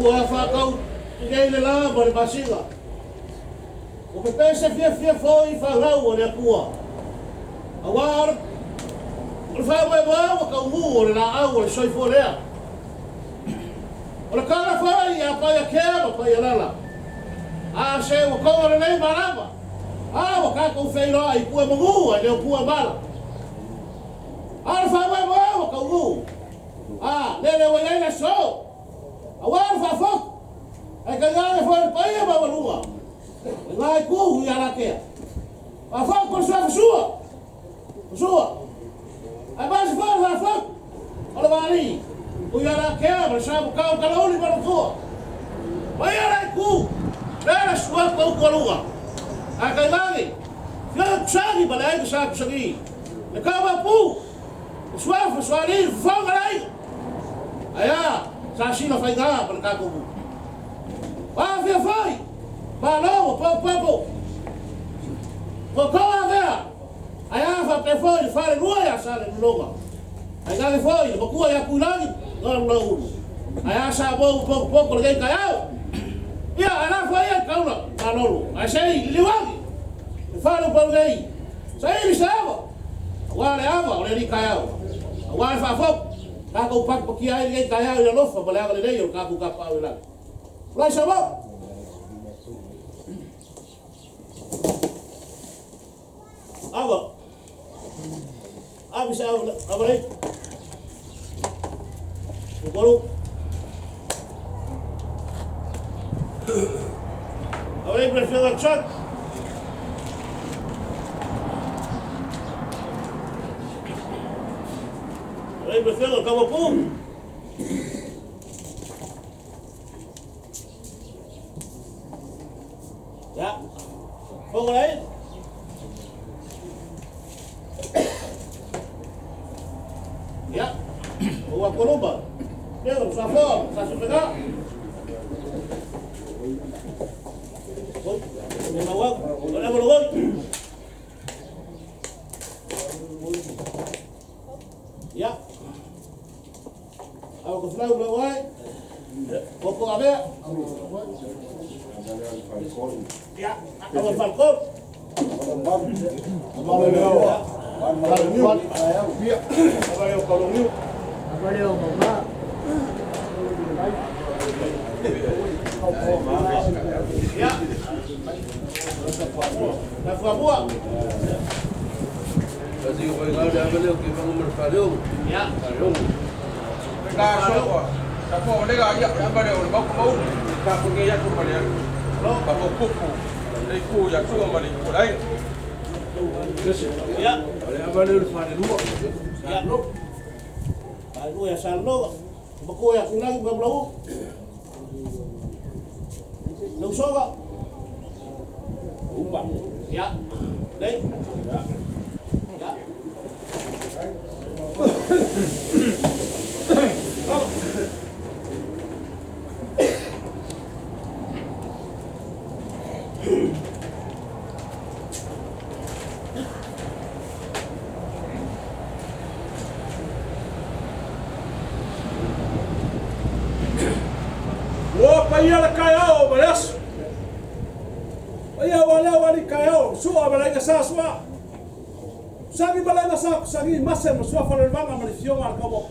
Ua whakau i le la ma le masinga. O pe pese fia foi whangau o le akua. A wāra, o le whae mai o ka umu o le la au o le soifo lea. O le kara whai a pai a kea ma pai a lala. A se o konga le nei marama. A o kako whairoa i pua mungu a leo pua mala. A le whae mai o ka umu. A lele o iei so. A wāra whawhok. E ka ngāne whae pai a mawarua. E ngāi kuhu i arakea. Whawhok ko sua whasua. Whasua. E basi whae whawhok. O le wāri. Ui arakea ma le sabu kau kalauli marakua. Pai arai kuhu. Lele sua kau kualua. A ka ngāne. Whia kusagi ma le aika sa kusagi. Le kawa pu. Sua suari whanga rai. Aya. Sa sila whai ngā pa le kakumu. Wā whia whai. Mā longo pau papo. Ko koa vea. Ai awha te whoi whare rua ya sa le nulonga. Ai ngāne whoi, makua ya kuilangi. Ngā rula uru. Ai asa mou poko le kai au. Ia, ana whai ya kauna. Mā lolo. Ai sei, liwangi. E whare pau nei. Sa ili sa awa. Wāre awa, o le ni kai au. Wāre whawhok. Kako pak paki ai ngai kai au ia lofa. Male aga le nei o kako kapa au ilang. Lai sa wau. Awa. Abi sa awa nei. Ukolu. Awa nei prefiro a chat. Awa nei prefiro a kawapum. Ya. Fogo nei. Ya, o Colomba. Pedro, sa fome, sa se pegar. Oi, o Mauá, olha o Logoi. Ya. Ao que flau o Mauá. O que a ver. Ya, o Falcón. Valeu, mamá. Ya. La fue boa. Kasi ko ay ngalo dapat yung kibang merpado. Ya. Kaso, ako nega ya ba de ba ko ka ko ya ko ba de ba ko ko dai ko ya ko ba de ko dai Ya. Wala ba yung fare luwa. Ya. Aku ya salno. Bako ya kulang ga blau. Nung soga. Umba. Ya. Dai. Ya. Ya. Opa, ia la caiu, beleza? Ia olha ali caiu, sua balaga sa sua. Sagi balaga sa, sagi massa no sua fora vanga malifio al cabo.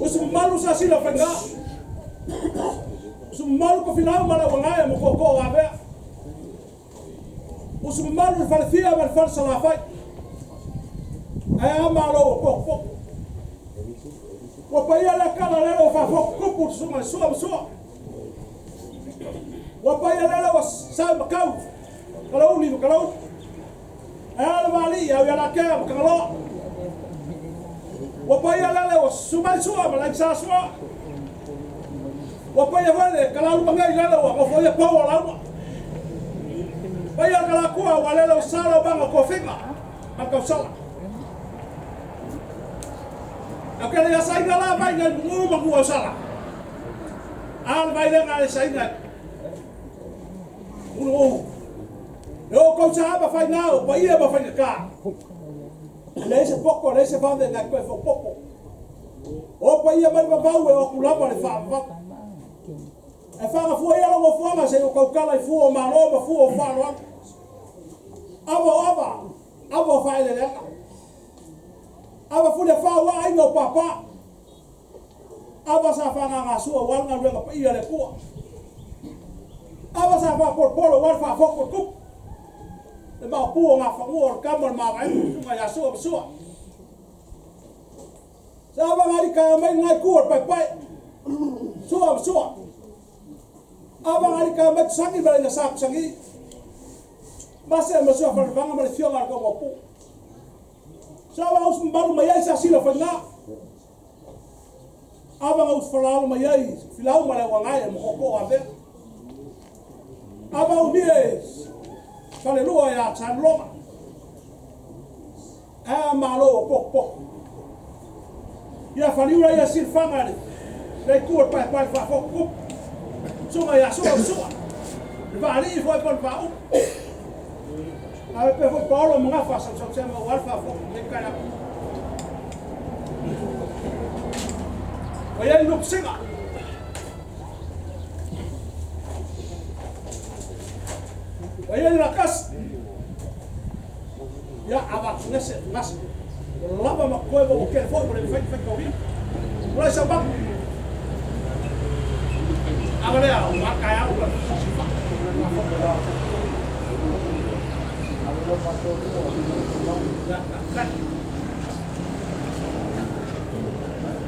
Os malu sa sila fenga. Os malu ko final mala wanga mo ko ave. Os malu falfia mal falsa la fai. malo po. Wa pa ia la kala le fa fo kupu suma so. Wa pa ia la wa sa makau. Kalau ni kalau. Ala mali ya la ka kalau. Wa pa ia la wa suma so ma la sa so. Wa pa ia vale kalau mangai la wa ko ia pa wa la. Pa ia kala ku wa le sala banga ko finga. Makau sala. Akala ya sai ngala vai ngai mu ma sala. Al vai le ngai sai ngai. Uno. Yo ko sa ba fai nao, pa ia ba fai ka. Le se poco, le se fa de ngai ko fo poco. O pa ia ba va o kula ba le fa. E fa nga fu ia lo fu nga se o ko kala fu o ma lo ba fu o fa lo. Ava fai le. Ava fu le fa wa ai no papa. Ava sa fa nga su o wal nga renga pa ia le ku. Ava sa fa por polo wal fa fo por ku. Le ba pu nga fa ngor kamar ma ai su nga ya su. Sa va ngali ka mai ngai ku pa pa. Su. Ava ngali ka mai sangi ba nga sa sangi. Masa ma su fa vanga ma le fio nga ko pu. Sawa us mbaru mayai sa sila fa nga. Aba nga us falalo mayai, filau mala wangai mo ko ave. Aba umies. Kale lua ya chan loma. Malo pok. Ya faliura ya sil fangari. Dai kur pa fa ko. Sunga ya so. Vali foi por pa. Ave pe foi Paulo mga fa sa chama walfa fo le kana. Oya nuk singa. Oya lakas. Ya aba nese nas. Lava ma ko bo ke fo por el fai ko bi. Ola sa ba. Aba le a ma ka ya ko.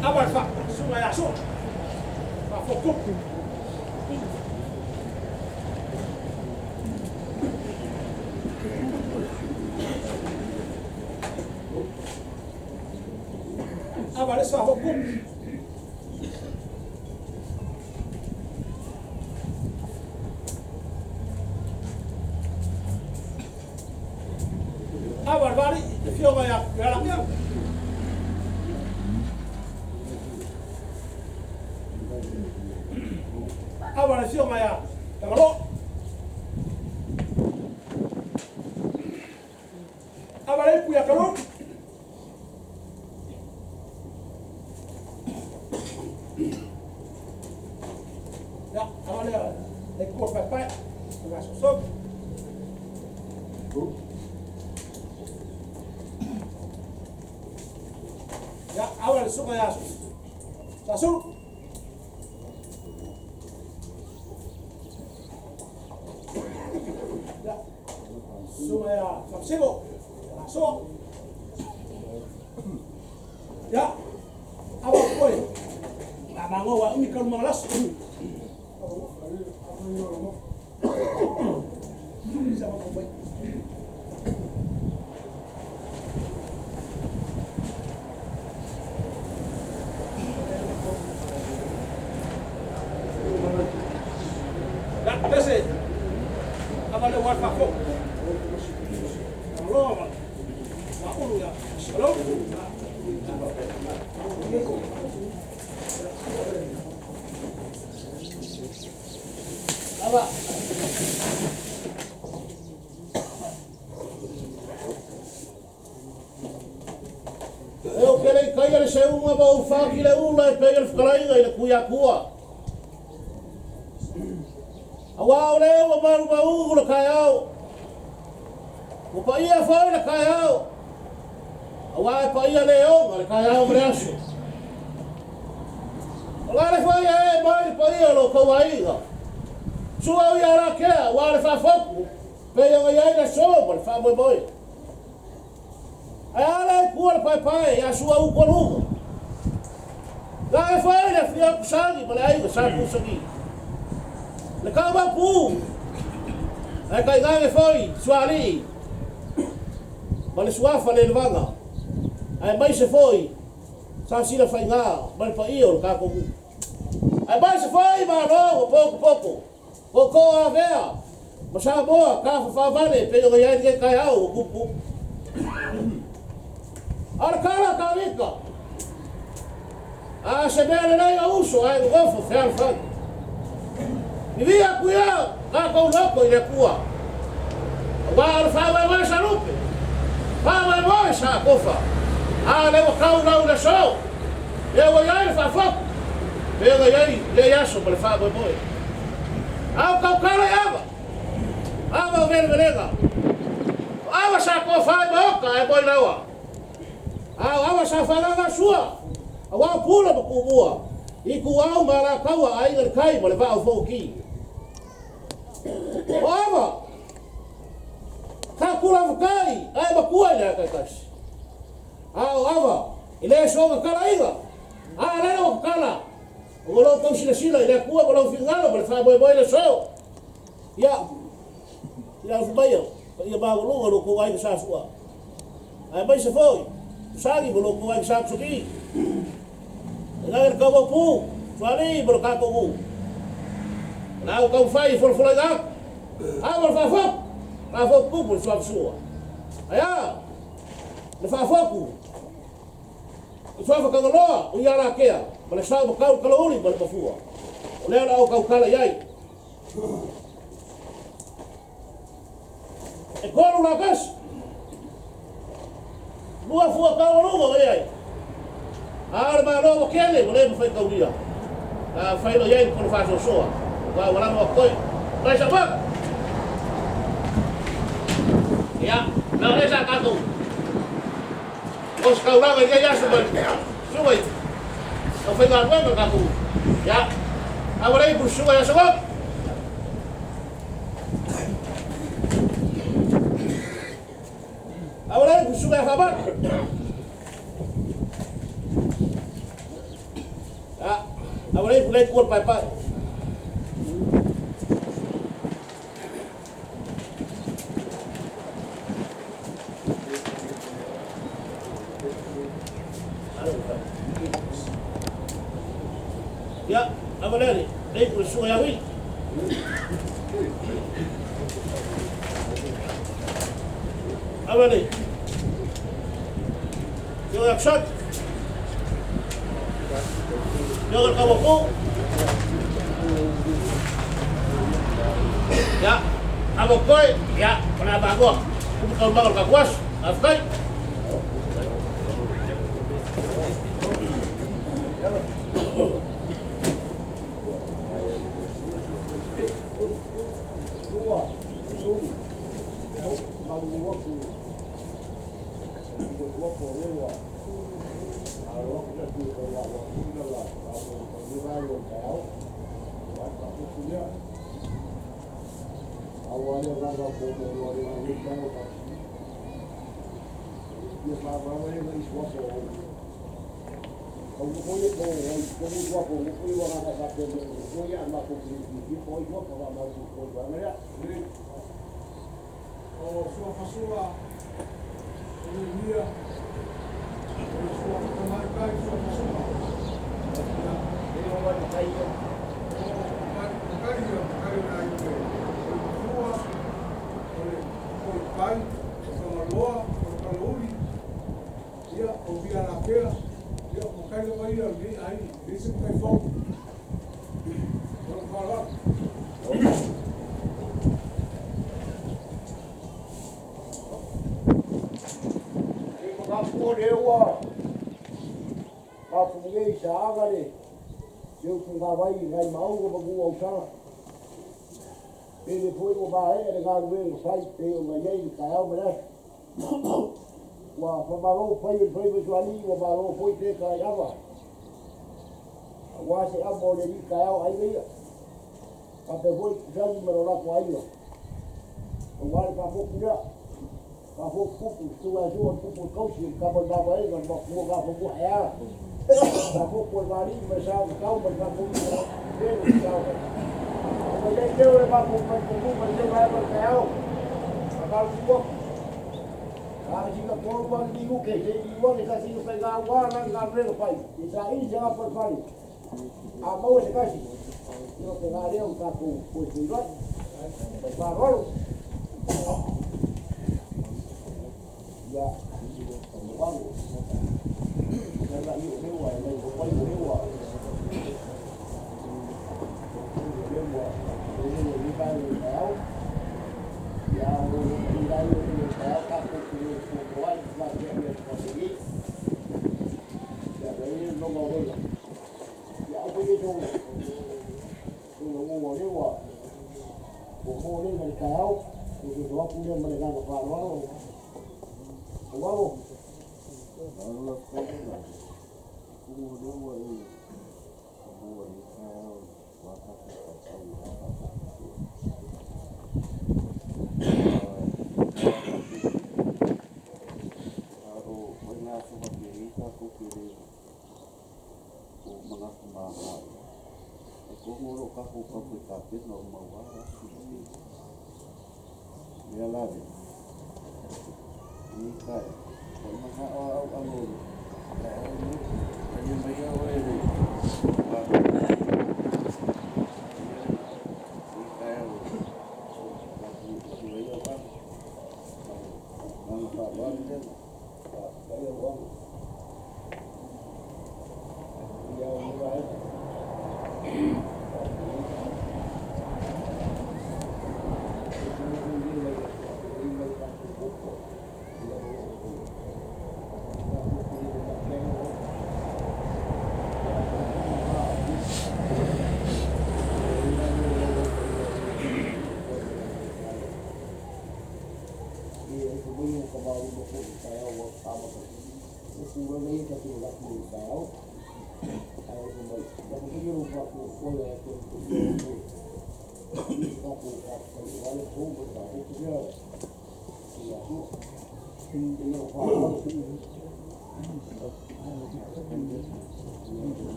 Abal fa, sunga ya so. Fa foko. Abal fa foko. Abal bari, fio ya galaknya. Abal fio ya. Kalau abal itu ya kalau ya abal ya ekor papai enggak sosok. Ya awal suka ya sasul ya suka ya kapsego so ya awal koi mango wa umi kalau malas Eu querei cair se uma baufa que le ula e pega el fkalaiga e le kua. Awa ole o maru mau le kaiao. O paia foi le kaiao. Awa e paia leo le kaiao breaso. Ola le foi e mai paia lo kawaiga. Sua ia la kea, wa le fa foku. Pega ngai ai le so, le fa moi moi. Ai ale kua le pai ya sua u kolu. La e fai le fia kusangi ma le ai sa kusangi. Le ka ba pu. Ai kai ga e fai suali. Ma le suafa le levanga. Ai mai se foi. Sa sila fai nga ma le pai o ka ko. Ai mai se foi ma no pouco. Ko a vea. Ma sa boa ka fa vale pe o ia ke kai au kupu. Arcala carica. A se bene lei a uso, o gofo, fer fan. Mi via cuia, ka ko loco ile cua. Wa fa wa salupe. Fa wa sa kofa. A le ka una so. E o ia fa fo. E o ia le yaso per fa boy. A ka kala yava. A ver velega. A sa kofa boca e boy lawa. Awa sa whanga sua. Awa pula pa kumua. I ku au mara kaua ai ngar kai ma le va au foki. Awa. Ka kula kai ai ma kua le ka kas. Awa. Ile so ga kala iga. Le o kala. O lo ko sila ile kua ko lo fingalo ma le fa boy le so. Ya. Ya fu bayo. Ya ba lo ko ai sa sua. Ai bai se foi. Sagi bolo ko ai sak suki. Ngar ka bo pu, fali bolo ka ko bu. Na ko fai for ga. Bolo fa fo. Fa fo pu bolo so sua. Aya. Le fa fo pu. So fa ka lo, o ya la kea. Bolo sa bo ka lo uri bolo fu. O le la o ka kala yai. E ko la gas. Lua fua ka o lunga vai ai. Ar ma no kele, vole fai ka uria. Fai lo yai por fa so. Va wala mo koi. Vai sa ba. Ya, na esa ka tu. Os ka ura vai ya so ba. So vai. O fai ga bueno ka tu. Ya. Agora aí por suba ya so ba. Ahora aí suba ya ba. Ahora aí pulei por pai. Ya, ahora aí por suba ya wi. Ahora aí. Yo action. Yo ka po. Ya, abo koy, ya, para bago. Kung ka ba ka kwas, afkay. Ngai mau ko bagu au sa. Ele foi o bae, ele ga ver sai pe o ngai ka au mera. Wa fa balo foi visuali, wa balo foi te ka yawa. Wa se abo le ka au ai veia. Pa pe foi jali mero la ko ai. O wa pa po kura. vou tu é do tu causi cabo da vai gan bo mo ga bo é da vou por vari mas já calma já vou ver calma mas aí deu vai com mas deu vai para céu agora vou a jika por quando digo que ele vai que assim pegar agora na ver pai isso aí já por pai a mão se cai eu pegaria um capo por tirou mas agora ya vamos karena yuk dewa yang lupa yuk dewa ini lebih baik tahu ya lebih baik tahu aku punya kuat macam yang posisi ya ini nomor dua ya aku itu nomor dewa nomor ini mereka tahu itu dua punya mereka keparuan vamos Nikah, kalau macam orang ambil, ini macam orang ini,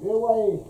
Dewa